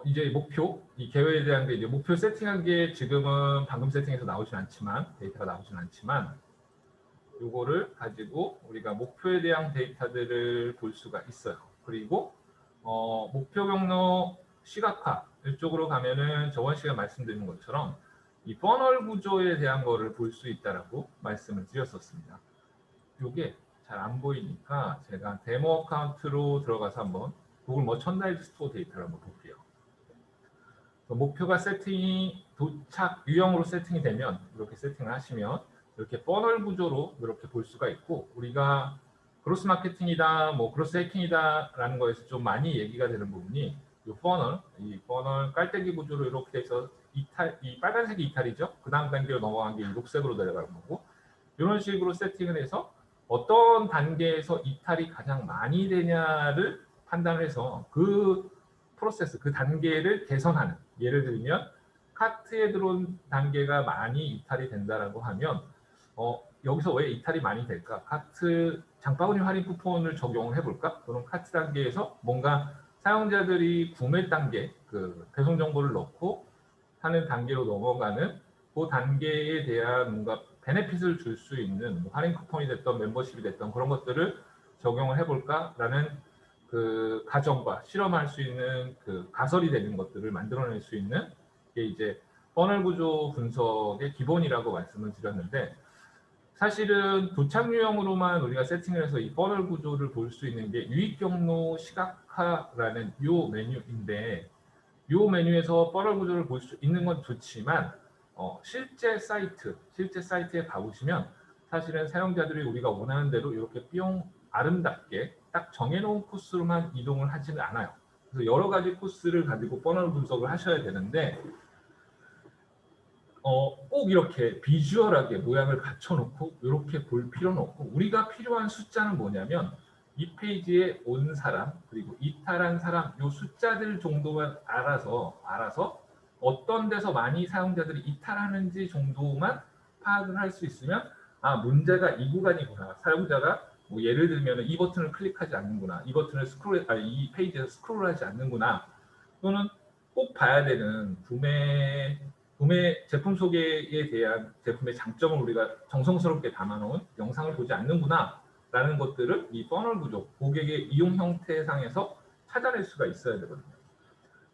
이제 목표, 이 계획에 대한 게 이제 목표 세팅한 게 지금은 방금 세팅해서 나오진 않지만, 데이터가 나오진 않지만, 요거를 가지고 우리가 목표에 대한 데이터들을 볼 수가 있어요. 그리고 목표 경로 시각화 이쪽으로 가면은 저번 시간에 말씀드린 것처럼 이 퍼널 구조에 대한 거를 볼 수 있다라고 말씀을 드렸었습니다. 이게 잘 안 보이니까 제가 데모 어카운트로 들어가서 한번 구글 머천다이즈 스토어 데이터를 한번 볼게요. 목표가 세팅이 도착 유형으로 세팅이 되면 이렇게 세팅을 하시면 이렇게 퍼널 구조로 이렇게 볼 수가 있고, 우리가 그로스 마케팅이다, 뭐 그로스 해킹이다라는 거에서 좀 많이 얘기가 되는 부분이 이 퍼널 깔때기 구조로 이렇게 해서 이 빨간색이 이탈이죠. 그 다음 단계로 넘어간 게 녹색으로 내려가는 거고, 이런 식으로 세팅을 해서 어떤 단계에서 이탈이 가장 많이 되냐를 판단을 해서 그 프로세스, 그 단계를 개선하는, 예를 들면 카트에 들어온 단계가 많이 이탈이 된다라고 하면 여기서 왜 이탈이 많이 될까? 카트 장바구니 할인 쿠폰을 적용을 해볼까? 그럼 카트 단계에서 뭔가 사용자들이 구매 단계, 그 배송 정보를 넣고 하는 단계로 넘어가는 그 단계에 대한 뭔가 베네핏을 줄 수 있는 뭐 할인 쿠폰이 됐던 멤버십이 됐던 그런 것들을 적용을 해볼까라는 그 가정과 실험할 수 있는 그 가설이 되는 것들을 만들어낼 수 있는 게 이제 퍼널 구조 분석의 기본이라고 말씀을 드렸는데, 사실은 도착 유형으로만 우리가 세팅을 해서 이 퍼널 구조를 볼 수 있는 게 유입 경로 시각화라는 요 메뉴인데, 요 메뉴에서 퍼널 구조를 볼 수 있는 건 좋지만 실제 사이트에 가보시면 사실은 사용자들이 우리가 원하는 대로 이렇게 뿅 아름답게 딱 정해놓은 코스로만 이동을 하지는 않아요. 그래서 여러 가지 코스를 가지고 퍼널 분석을 하셔야 되는데 꼭 이렇게 비주얼하게 모양을 갖춰놓고 이렇게 볼 필요는 없고, 우리가 필요한 숫자는 뭐냐면 이 페이지에 온 사람 그리고 이탈한 사람 요 숫자들 정도만 알아서 어떤 데서 많이 사용자들이 이탈하는지 정도만 파악을 할 수 있으면 문제가 이 구간이구나, 사용자가 뭐 예를 들면 이 버튼을 클릭하지 않는구나, 이 버튼을 이 페이지에서 스크롤하지 않는구나, 또는 꼭 봐야 되는 구매 제품 소개에 대한 제품의 장점을 우리가 정성스럽게 담아놓은 영상을 보지 않는구나 라는 것들을 이 퍼널 구조, 고객의 이용 형태상에서 찾아낼 수가 있어야 되거든요.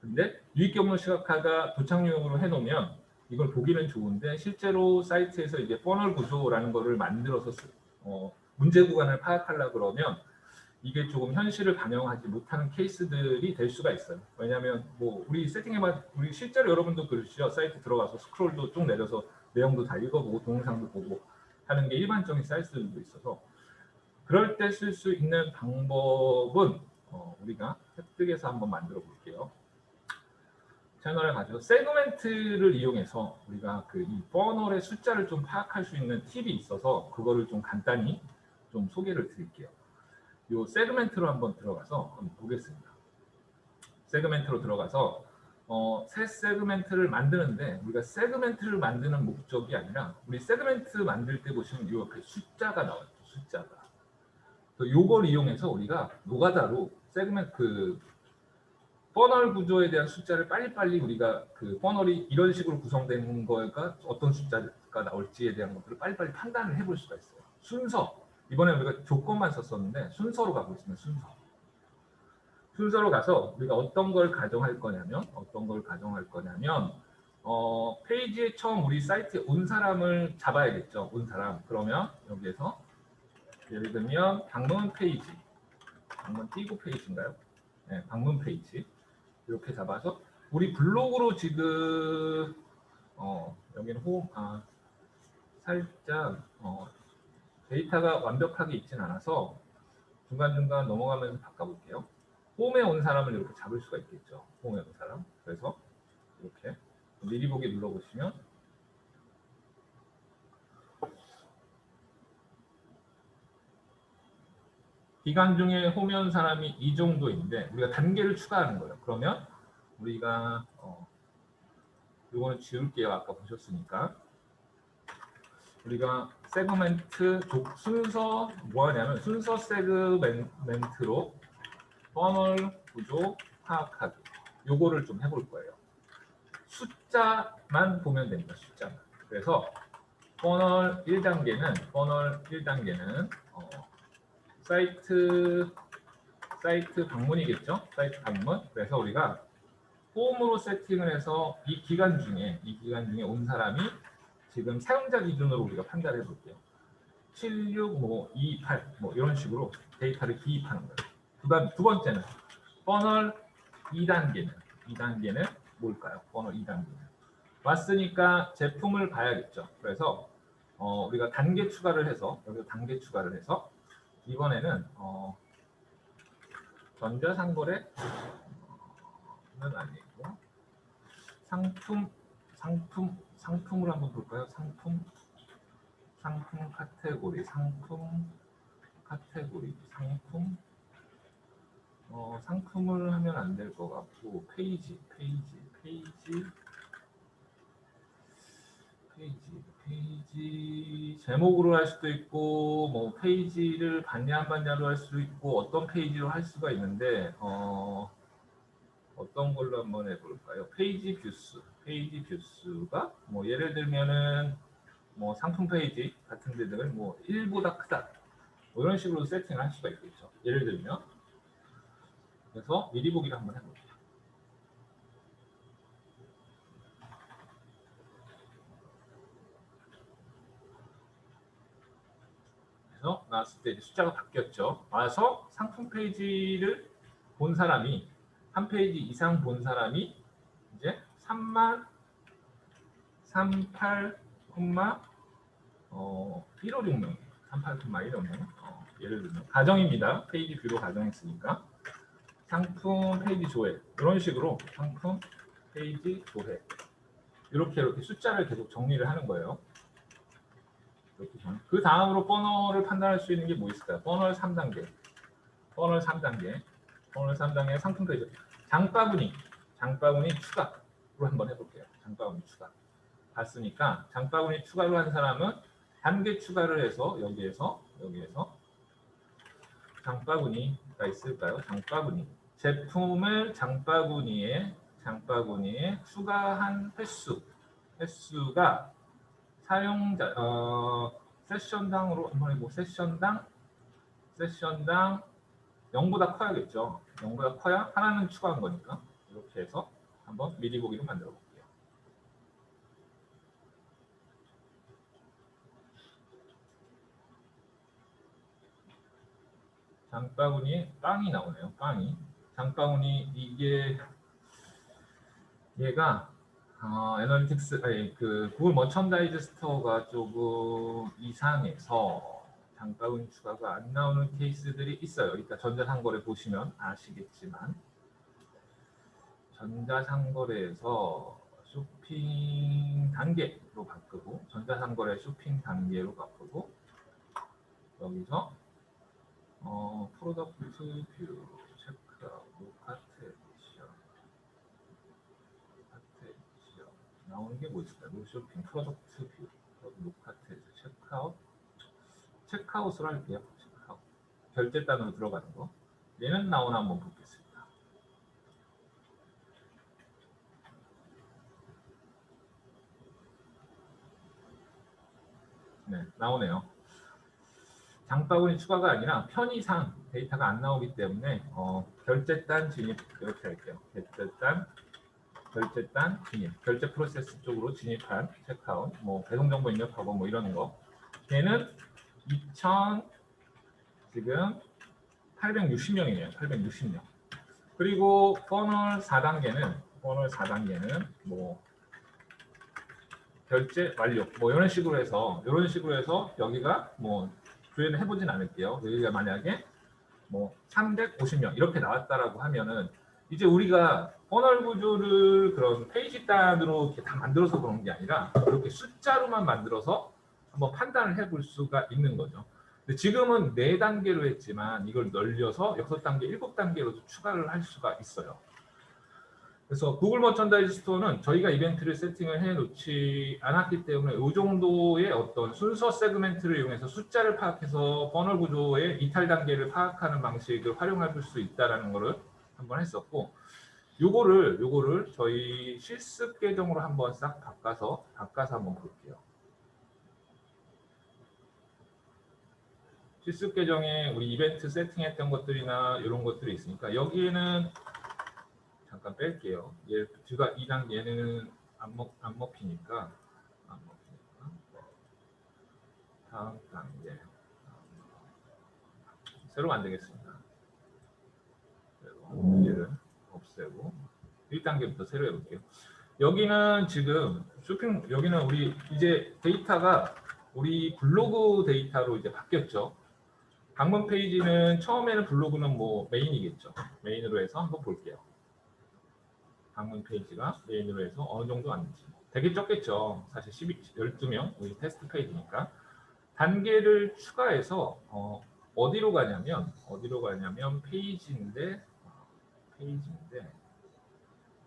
근데 유입 경로 시각화가 도착 유형으로 해놓으면 이걸 보기는 좋은데, 실제로 사이트에서 이제 퍼널 구조라는 거를 만들어서 문제 구간을 파악하려고 그러면 이게 조금 현실을 반영하지 못하는 케이스들이 될 수가 있어요. 왜냐하면 뭐 우리 우리 실제로 여러분도 그러시죠. 사이트 들어가서 스크롤도 쭉 내려서 내용도 다 읽어보고 동영상도 보고 하는 게 일반적인 사이트들도 있어서, 그럴 때 쓸 수 있는 방법은 우리가 획득해서 한번 만들어 볼게요. 채널을 가지고 세그멘트를 이용해서 우리가 그 이 퍼널의 숫자를 좀 파악할 수 있는 팁이 있어서 그거를 좀 간단히 좀 소개를 드릴게요. 요 세그멘트로 한번 들어가서 한번 보겠습니다. 세그멘트로 들어가서 새 세그멘트를 만드는데, 우리가 세그멘트를 만드는 목적이 아니라 우리 세그멘트 만들 때 보시면 요 옆에 숫자가 나와요. 숫자가. 요걸 이용해서 우리가 노가다로 세그멘트 퍼널 구조에 대한 숫자를 빨리빨리 우리가 그 퍼널이 이런 식으로 구성된 거가 어떤 숫자가 나올지에 대한 것들을 빨리빨리 판단을 해볼 수가 있어요. 순서, 이번에 우리가 조건만 썼었는데 순서로 가고 있습니다. 순서로 가서 우리가 어떤 걸 가정할 거냐면 페이지에 처음 우리 사이트에 온 사람을 잡아야겠죠. 온 사람. 그러면 여기에서 예를 들면 방문 페이지, 방문 띄고 페이지인가요? 네, 방문 페이지 이렇게 잡아서 우리 블로그로 지금 여기는 살짝 데이터가 완벽하게 있진 않아서 중간중간 넘어가면서 바꿔볼게요. 홈에 온 사람을 이렇게 잡을 수가 있겠죠. 홈에 온 사람. 그래서 이렇게 미리 보기 눌러보시면 기간 중에 홈에 온 사람이 이 정도인데 우리가 단계를 추가하는 거예요. 그러면 우리가 이거는 지울게요. 아까 보셨으니까. 우리가 세그멘트 순서 뭐 하냐면 순서 세그멘트로 퍼널 구조 파악하기. 요거를 좀 해볼 거예요. 숫자만 보면 됩니다. 숫자만. 그래서 퍼널 1단계는 사이트 방문이겠죠. 사이트 방문. 그래서 우리가 홈으로 세팅을 해서 이 기간 중에 온 사람이 지금 사용자 기준으로 우리가 판단해 볼게요. 76, 28 이런 식으로 데이터를 기입하는 거예요. 그다음 두 번째는 퍼널 2단계는 뭘까요? 퍼널 2단계는 왔으니까 제품을 봐야겠죠. 그래서 우리가 단계 추가를 해서 이번에는 전자상거래는 아니고 상품을 한번 볼까요? 상품 카테고리 상품을 하면 안 될 것 같고 페이지 제목으로 할 수도 있고 뭐 페이지를 봤냐 안 봤냐로 할 수도 있고 어떤 페이지로 할 수가 있는데 어떤 걸로 한번 해볼까요? 페이지 뷰수가 뭐 예를 들면은 뭐 상품 페이지 같은 데들은 뭐 1보다 크다 뭐 이런 식으로 세팅을 할 수가 있겠죠. 예를 들면 그래서 미리 보기를 한번 해볼게요. 그래서 나왔을 때 숫자가 바뀌었죠. 와서 상품 페이지를 본 사람이 한 페이지 이상 본 사람이 이제 38,156명 38,156명 예를 들면 가정입니다. 페이지 뷰로 가정했으니까 상품 페이지 조회 이런 식으로 상품 페이지 조회 이렇게 숫자를 계속 정리를 하는 거예요. 그 다음으로 퍼널을 판단할 수 있는 게 뭐 있을까요? 퍼널 3단계 상품 페이지 장바구니 추가로 한번 해볼게요. 장바구니 추가 봤으니까 장바구니 추가로 한 사람은 단계 추가를 해서 여기에서 장바구니가 있을까요? 제품을 장바구니에 추가한 횟수가 사용자 세션당으로 한번 해보고 세션당 0보다 커야겠죠. 0보다 커야 하나는 추가한 거니까 이렇게 해서 한번 미리 보기로 만들어 볼게요. 장바구니에 빵이 나오네요. 장바구니 얘가 애널리틱스 그 구글 머천다이즈 스토어가 조금 이상해서 장바구니 추가가 안 나오는 케이스들이 있어요. 이따 전자상거래 보시면 아시겠지만 전자상거래에서 쇼핑 단계로 바꾸고 전자상거래 쇼핑 단계로 바꾸고 여기서 프로덕트 뷰 체크아웃 카트 나오는 게 뭐 있을까요? 노쇼핑 프로덕트 뷰 노카트 체크아웃을 할게요. 체크아웃 결제단으로 들어가는 거 얘는 나오나 한번 보겠습니다. 네, 나오네요. 장바구니 추가가 아니라 편의상 데이터가 안 나오기 때문에 결제단 진입 이렇게 할게요. 결제단 진입, 결제 프로세스 쪽으로 진입한 체크아웃, 뭐 배송 정보 입력하고 뭐 이러는 거. 얘는 2000 지금 860명이네요. 860명. 그리고 퍼널 4단계는 뭐 결제 완료, 뭐 이런 식으로 해서 여기가 뭐 조회는 해보진 않을게요. 여기가 만약에 뭐 350명 이렇게 나왔다라고 하면은 이제 우리가 퍼널 구조를 그런 페이지 단으로 이렇게 다 만들어서 그런 게 아니라 이렇게 숫자로만 만들어서 한번 판단을 해볼 수가 있는 거죠. 근데 지금은 4단계로 했지만 이걸 늘려서 6단계, 7단계로도 추가를 할 수가 있어요. 그래서 구글 머천다이즈 스토어는 저희가 이벤트를 세팅을 해놓지 않았기 때문에 이 정도의 어떤 순서 세그멘트를 이용해서 숫자를 파악해서 퍼널 구조의 이탈 단계를 파악하는 방식을 활용할 수 있다는 것을 한번 했었고 요거를 저희 실습 계정으로 한번 싹 바꿔서 한번 볼게요. 실습 계정에 우리 이벤트 세팅했던 것들이나 이런 것들이 있으니까 여기에는 잠깐 뺄게요. 얘 제가 2단 얘는 안 먹히니까 다음 단계 새로 만들겠습니다. 얘를 없애고 1단계부터 새로 해볼게요. 여기는 지금 여기는 우리 이제 데이터가 우리 블로그 데이터로 이제 바뀌었죠. 방문 페이지는 처음에는 블로그는 뭐 메인이겠죠. 메인으로 해서 한번 볼게요. 방문 페이지가 메인으로 해서 어느 정도 왔는지. 되게 적겠죠. 사실 12명 우리 테스트 페이지니까. 단계를 추가해서 어디로 가냐면 페이지인데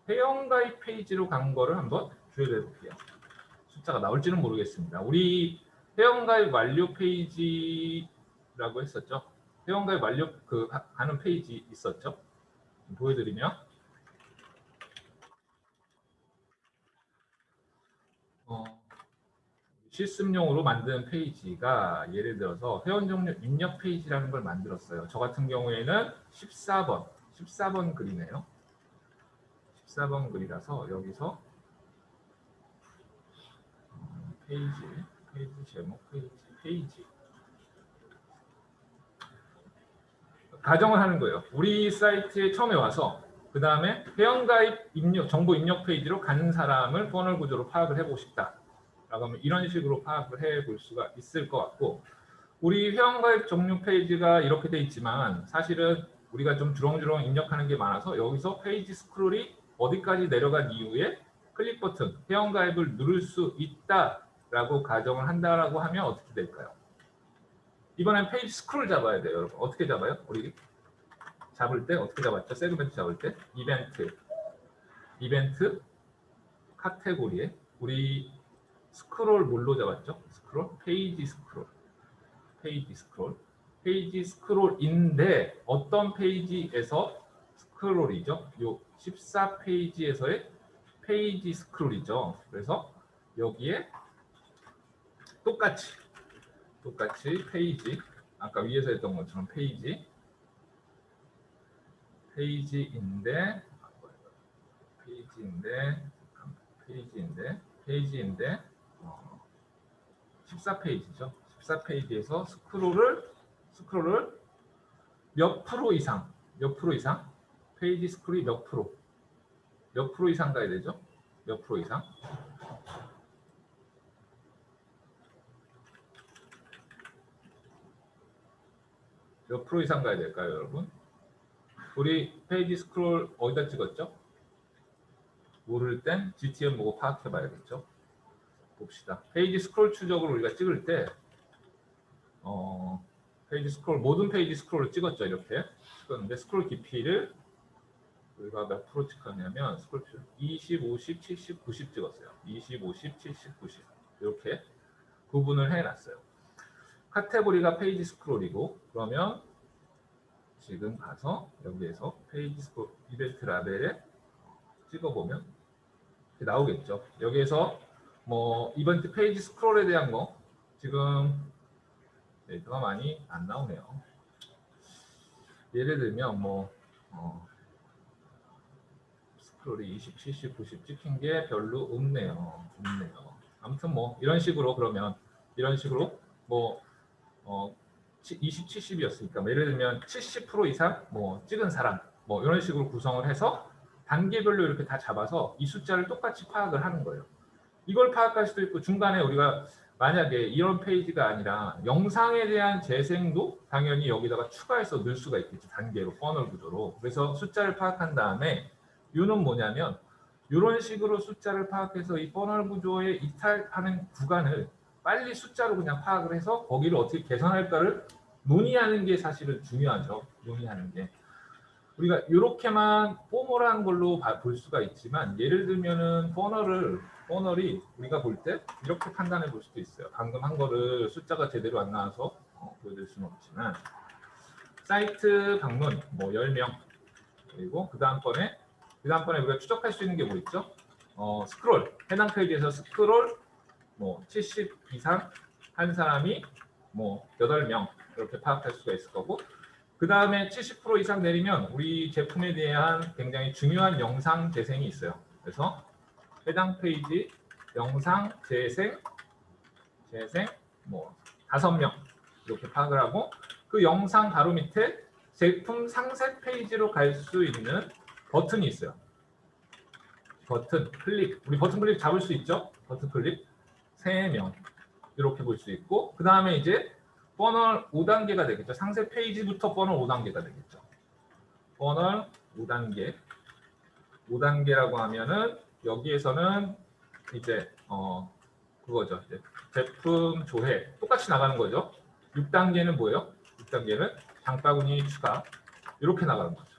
회원가입 페이지로 간 거를 한번 조회해 볼게요. 숫자가 나올지는 모르겠습니다. 우리 회원가입 완료 페이지라고 했었죠. 회원가입 완료 하는 페이지 있었죠. 보여드리면 실습용으로 만든 페이지가 예를 들어서 회원 종료 입력 페이지라는 걸 만들었어요. 저 같은 경우에는 14번 글이네요. 14번 글이라서 여기서 페이지 제목 페이지 가정을 하는 거예요. 우리 사이트에 처음에 와서 그 다음에 회원가입 정보 입력 페이지로 가는 사람을 퍼널 구조로 파악을 해보고 싶다. 라고 하면 이런 식으로 파악을 해볼 수가 있을 것 같고, 우리 회원가입 종료 페이지가 이렇게 돼 있지만 사실은 우리가 좀 주렁주렁 입력하는 게 많아서 여기서 페이지 스크롤이 어디까지 내려간 이후에 클릭 버튼 회원가입을 누를 수 있다라고 가정을 한다라고 하면 어떻게 될까요? 이번엔 페이지 스크롤 잡아야 돼요, 여러분. 어떻게 잡아요? 우리 잡을 때 어떻게 잡았죠? 세그멘트 잡을 때 이벤트 카테고리에 우리 스크롤 뭘로 잡았죠? 페이지 스크롤인데 어떤 페이지에서 스크롤이죠? 요 14페이지에서의 페이지 스크롤이죠. 그래서 여기에 똑같이 페이지, 아까 위에서 했던 것처럼 페이지인데 14페이지죠. 14페이지에서 스크롤을 몇 프로 이상 페이지 스크롤이 몇 프로 이상 가야 되죠? 몇 프로 이상? 몇 프로 이상 가야 될까요, 여러분? 우리 페이지 스크롤 어디다 찍었죠? 모를 땐 GTM 보고 파악해 봐야겠죠? 봅시다. 페이지 스크롤 추적을 우리가 찍을 때 페이지 스크롤, 모든 페이지 스크롤을 찍었죠. 이렇게 찍었는데 스크롤 깊이를 우리가 몇 프로 찍었냐면 스크롤 20, 50, 70, 90 찍었어요. 20, 50, 70, 90 이렇게 구분을 해놨어요. 카테고리가 페이지 스크롤이고, 그러면 지금 가서 여기에서 페이지 스크롤 이벤트 라벨에 찍어보면 이렇게 나오겠죠. 여기에서 뭐 이벤트 페이지 스크롤에 대한 거 지금 데이터가 많이 안 나오네요. 예를 들면 뭐 스크롤이 20, 70, 90 찍힌 게 별로 없네요. 아무튼 뭐 이런 식으로 그러면 뭐 20, 70이었으니까 예를 들면 70% 이상 뭐 찍은 사람 뭐 이런 식으로 구성을 해서 단계별로 이렇게 다 잡아서 이 숫자를 똑같이 파악을 하는 거예요. 이걸 파악할 수도 있고, 중간에 우리가 만약에 이런 페이지가 아니라 영상에 대한 재생도 당연히 여기다가 추가해서 넣을 수가 있겠죠. 단계로, 퍼널 구조로. 그래서 숫자를 파악한 다음에 이는 뭐냐면 이런 식으로 숫자를 파악해서 이 퍼널 구조에 이탈하는 구간을 빨리 숫자로 그냥 파악을 해서 거기를 어떻게 개선할까를 논의하는 게 사실은 중요하죠. 논의하는 게. 우리가 이렇게만 포멀한 걸로 볼 수가 있지만, 예를 들면은 퍼널이 우리가 볼 때 이렇게 판단해 볼 수도 있어요. 방금 한 거를 숫자가 제대로 안 나와서 보여드릴 수는 없지만, 사이트 방문 뭐 10명, 그리고 그 다음번에 그 다음번에 우리가 추적할 수 있는 게 뭐 있죠? 스크롤. 해당 페이지에서 스크롤 뭐 70 이상 한 사람이 뭐 8명 이렇게 파악할 수가 있을 거고, 그 다음에 70% 이상 내리면 우리 제품에 대한 굉장히 중요한 영상 재생이 있어요. 그래서 해당 페이지 영상 재생 뭐 5명 이렇게 파악을 하고, 그 영상 바로 밑에 제품 상세 페이지로 갈 수 있는 버튼이 있어요. 버튼 클릭, 우리 버튼 클릭 잡을 수 있죠? 버튼 클릭 3명 이렇게 볼 수 있고, 그 다음에 이제 퍼널 5단계가 되겠죠. 상세 페이지부터 퍼널 5단계가 되겠죠. 퍼널 5단계 5단계라고 하면은 여기에서는 이제 그거죠. 이제 제품 조회 똑같이 나가는 거죠. 6단계는 뭐예요? 6단계는 장바구니 추가 이렇게 나가는 거죠.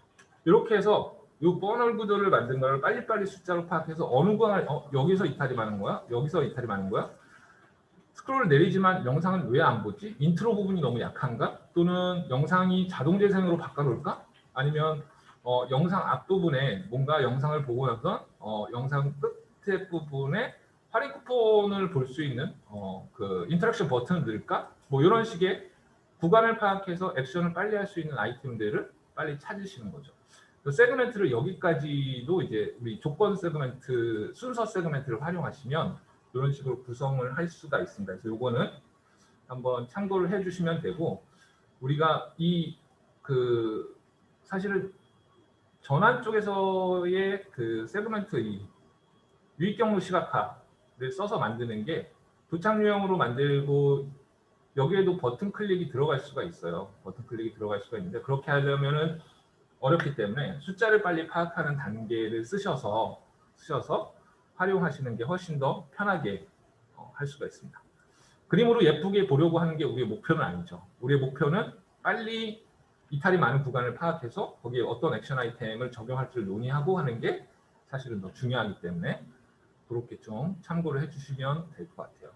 이렇게 해서 이 퍼널 구도를 만든 거를 빨리빨리 숫자로 파악해서 어느 구간을 여기서 이탈이 많은 거야? 여기서 이탈이 많은 거야? 스크롤을 내리지만 영상은 왜 안 보지? 인트로 부분이 너무 약한가? 또는 영상이 자동 재생으로 바꿔놓을까? 아니면 영상 앞부분에 뭔가 영상을 보고 나서 영상 끝에 부분에 할인 쿠폰을 볼 수 있는 그 인터랙션 버튼을 넣을까? 뭐 이런 식의 구간을 파악해서 액션을 빨리 할 수 있는 아이템들을 빨리 찾으시는 거죠. 그 세그멘트를 여기까지도 이제 우리 조건 세그멘트, 순서 세그멘트를 활용하시면 이런 식으로 구성을 할 수가 있습니다. 그래서 이거는 한번 참고를 해주시면 되고, 우리가 사실은 전환 쪽에서의 그 세그멘트 유익 경로 시각화를 써서 만드는 게 도착 유형으로 만들고, 여기에도 버튼 클릭이 들어갈 수가 있어요. 버튼 클릭이 들어갈 수가 있는데, 그렇게 하려면은 어렵기 때문에 숫자를 빨리 파악하는 단계를 쓰셔서 활용하시는 게 훨씬 더 편하게 할 수가 있습니다. 그림으로 예쁘게 보려고 하는 게 우리의 목표는 아니죠. 우리의 목표는 빨리 이탈이 많은 구간을 파악해서 거기에 어떤 액션 아이템을 적용할지를 논의하고 하는 게 사실은 더 중요하기 때문에 그렇게 좀 참고를 해주시면 될 것 같아요.